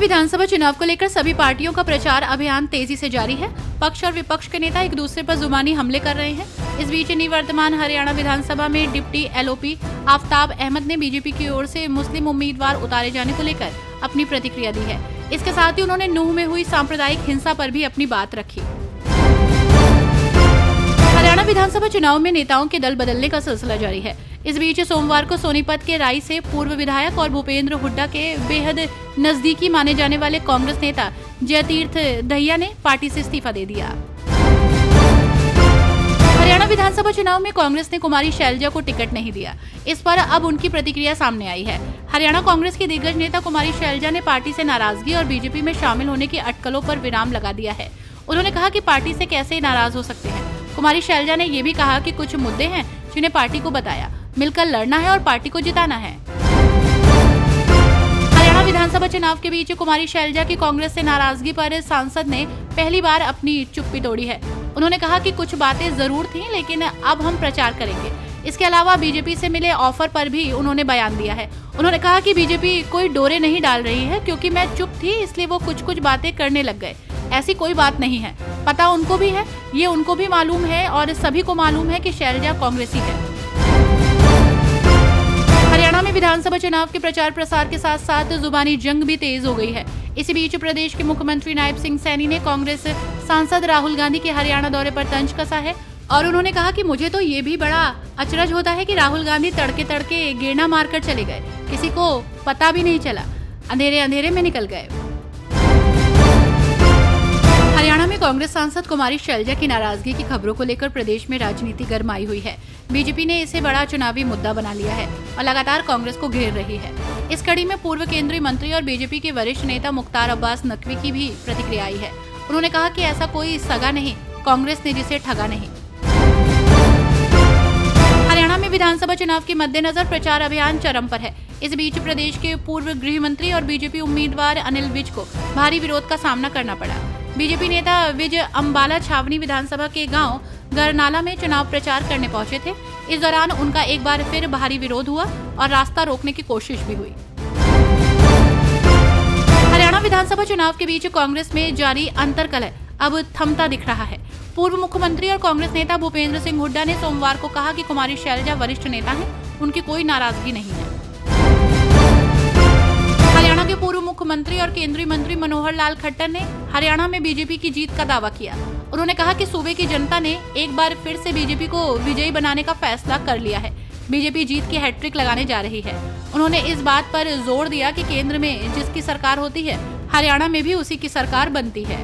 विधानसभा चुनाव को लेकर सभी पार्टियों का प्रचार अभियान तेजी से जारी है। पक्ष और विपक्ष के नेता एक दूसरे पर जुबानी हमले कर रहे हैं। इस बीच निवर्तमान हरियाणा विधानसभा में डिप्टी एलओपी आफ्ताब अहमद ने बीजेपी की ओर से मुस्लिम उम्मीदवार उतारे जाने को लेकर अपनी प्रतिक्रिया दी है। इसके साथ ही उन्होंने नूंह में हुई सांप्रदायिक हिंसा पर भी अपनी बात रखी। हरियाणा विधानसभा चुनाव में नेताओं के दल बदलने का सिलसिला जारी है। इस बीच सोमवार को सोनीपत के राई से पूर्व विधायक और भूपेंद्र हुड्डा के बेहद नजदीकी माने जाने वाले कांग्रेस नेता जयतीर्थ दहिया ने पार्टी से इस्तीफा दे दिया। हरियाणा विधानसभा चुनाव में कांग्रेस ने कुमारी शैलजा को टिकट नहीं दिया। इस पर अब उनकी प्रतिक्रिया सामने आई है। हरियाणा कांग्रेस की दिग्गज नेता कुमारी शैलजा ने पार्टी से नाराजगी और बीजेपी में शामिल होने की अटकलों पर विराम लगा दिया है। उन्होंने कहा कि पार्टी से कैसे नाराज हो सकते हैं। कुमारी शैलजा ने ये भी कहा कि कुछ मुद्दे हैं जिन्हें पार्टी को बताया, मिलकर लड़ना है और पार्टी को जिताना है। हरियाणा विधानसभा चुनाव के बीच कुमारी शैलजा की कांग्रेस से नाराजगी पर सांसद ने पहली बार अपनी चुप्पी तोड़ी है। उन्होंने कहा कि कुछ बातें जरूर थीं, लेकिन अब हम प्रचार करेंगे। इसके अलावा बीजेपी से मिले ऑफर पर भी उन्होंने बयान दिया है। उन्होंने कहा कि बीजेपी कोई डोरे नहीं डाल रही है, क्योंकि मैं चुप थी इसलिए वो कुछ बातें करने लग गए। ऐसी कोई बात नहीं है। पता उनको भी है, ये उनको भी मालूम है और सभी को मालूम है कि शैलजा कांग्रेसी है। हरियाणा में विधानसभा चुनाव के प्रचार प्रसार के साथ साथ जुबानी जंग भी तेज हो गई है। इसी बीच प्रदेश के मुख्यमंत्री नायब सिंह सैनी ने कांग्रेस सांसद राहुल गांधी के हरियाणा दौरे पर तंज कसा है और उन्होंने कहा कि मुझे तो ये भी बड़ा अचरज होता है कि राहुल गांधी तड़के तड़के गेड़ना मारकर चले गए, किसी को पता भी नहीं चला, अंधेरे अंधेरे में निकल गए। हरियाणा में कांग्रेस सांसद कुमारी शैलजा की नाराजगी की खबरों को लेकर प्रदेश में राजनीति गरमाई हुई है। बीजेपी ने इसे बड़ा चुनावी मुद्दा बना लिया है और लगातार कांग्रेस को घेर रही है। इस कड़ी में पूर्व केंद्रीय मंत्री और बीजेपी के वरिष्ठ नेता मुख्तार अब्बास नकवी की भी प्रतिक्रिया आई है। उन्होंने कहा कि ऐसा कोई सगा नहीं, कांग्रेस ने जिसे ठगा नहीं। हरियाणा में विधानसभा चुनाव के मद्देनजर प्रचार अभियान चरम पर है। इस बीच प्रदेश के पूर्व गृह मंत्री और बीजेपी उम्मीदवार अनिल विज को भारी विरोध का सामना करना पड़ा। बीजेपी नेता विज अम्बाला छावनी विधानसभा के गांव गरनाला में चुनाव प्रचार करने पहुंचे थे। इस दौरान उनका एक बार फिर भारी विरोध हुआ और रास्ता रोकने की कोशिश भी हुई। हरियाणा विधानसभा चुनाव के बीच कांग्रेस में जारी अंतर्कलह अब थमता दिख रहा है। पूर्व मुख्यमंत्री और कांग्रेस नेता भूपेंद्र सिंह हुड्डा ने सोमवार को कहा कि कुमारी शैलजा वरिष्ठ नेता हैं, उनकी कोई नाराजगी नहीं है। हरियाणा के पूर्व मुख्यमंत्री और केंद्रीय मंत्री मनोहर लाल खट्टर ने हरियाणा में बीजेपी की जीत का दावा किया। उन्होंने कहा कि सूबे की जनता ने एक बार फिर से बीजेपी को विजयी बनाने का फैसला कर लिया है। बीजेपी जीत की हैट्रिक लगाने जा रही है। उन्होंने इस बात पर जोर दिया कि केंद्र में जिसकी सरकार होती है, हरियाणा में भी उसी की सरकार बनती है।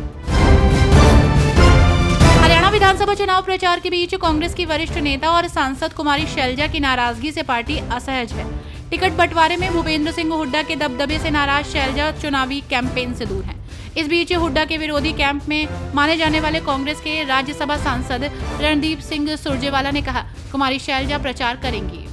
हरियाणा विधानसभा चुनाव प्रचार के बीच कांग्रेस की वरिष्ठ नेता और सांसद कुमारी शैलजा की नाराजगी से पार्टी असहज है। टिकट बंटवारे में भूपेंद्र सिंह हुड्डा के दबदबे से नाराज शैलजा चुनावी कैंपेन से दूर हैं। इस बीच हुड्डा के विरोधी कैंप में माने जाने वाले कांग्रेस के राज्यसभा सांसद रणदीप सिंह सुरजेवाला ने कहा, कुमारी शैलजा प्रचार करेंगी।